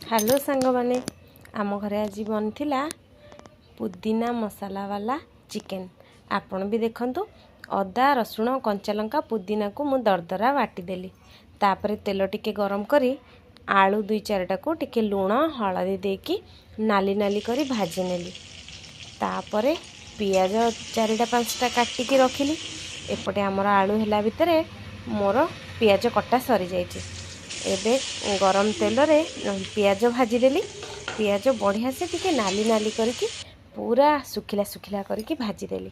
Hello सांग माने आम घरे आज बनथिला पुदीना मसाला वाला चिकेन। आपण भी देखंतु अदा रसुण कंचा लंका पुदीना को मु दरदरा बाटीदेली। तापर तेल टिके गरम करी आलू 2-4टा को टिके लुण हलदी देकी नाली नाली करी भाजी नेली। तापर पियाज 4-5टा काटिकी रखिली। एपटे आमर आलू हैला भितरे मोर पियाज कटा सरी जाइए। एबे गरम तेल रे पियाज भाजीदेली। पियाज बढ़िया से टिके नाली नाली करके पूरा सुखिला सुखिला करके भाजीदेली।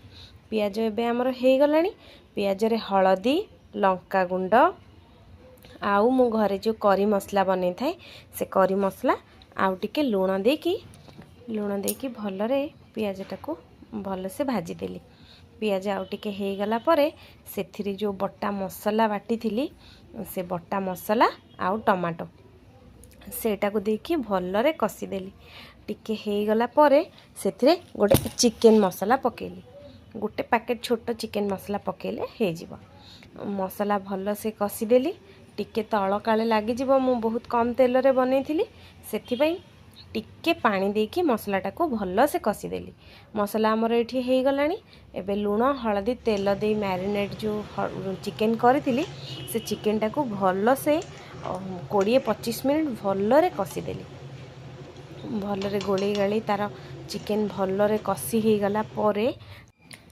पियाज एबे आमर हो गलानी। पियाज रे हलदी लंका गुंड आउ मु घरे जो करी मसला बनै थाए से करी मसला आउ टिके लुण देकी भलरे पियाजटा को भल से भाजीदेली। पियाज आउ टिके हो गला परे सेथिरे जो बटा मसला बाटी थिली से बटा मसला आउ टमाटो सेटा को देकी भलरे कसीदेली। टिके हो गला परे सेथिरे गोटे चिकेन मसला पकेली। गोटे पैकेट छोट चिकेन मसला पकेले हे जीव। मसला भल से कसीदेली। टिके तल काले लगी जीव। मु बहुत कम तेल रे बनै थिली सेथिपई टिके पानी देकी मसलाटा को भल से कसीदेली। मसला आमर ये हो गलानी। एबे लुण हलदी तेल दे मैरिनेट जो चिकेन करी से चिकेनटा को भल से 20-25 मिनट भलरे कसीदेली। भलरे गोले गाली तार चिकेन भलरे कसी हो गला परे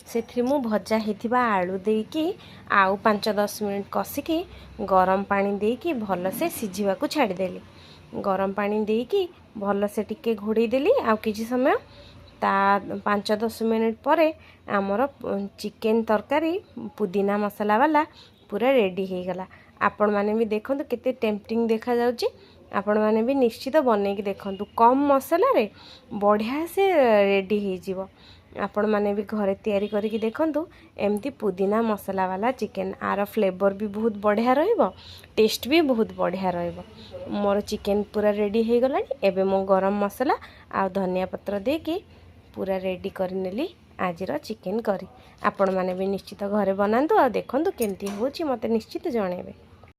से मु भजा होइथिबा आलू देकी आउ 5-10 मिनट कसिकी गरम पानी देकी भल से सिझिबा को छाड़ीदेली। गरम पानी देकी भल से टिके घोड़े देली। आउ किछि समय ता 5-10 मिनट परे आमर चिकेन तरकारी पुदीना मसाला वाला पूरा रेडी हो गला। आपण माने भी देखंतु केते टेम्पटिंग देखा जाउची। आपण माने भी निश्चित बनै कि देखंतु कम मसाला रे बढ़िया से रेडी हो जीवो। आपण माने भी घरे तैयारी करके देखंतु एमती पुदीना मसाला वाला चिकेन। आर फ्लेवर भी बहुत बढ़िया रहिबो, टेस्ट भी बहुत बढ़िया रहिबो। मोर चिकेन पूरा रेडी हो गलानी। एबे मो गरम मसाला आ धनिया पत्र देकी पूरा रेडी कर नेली आजिर चिकेन करी। आपण माने भी निश्चित घरे बनांतु आ देखंतु केमती होची मते निश्चित जणेबे।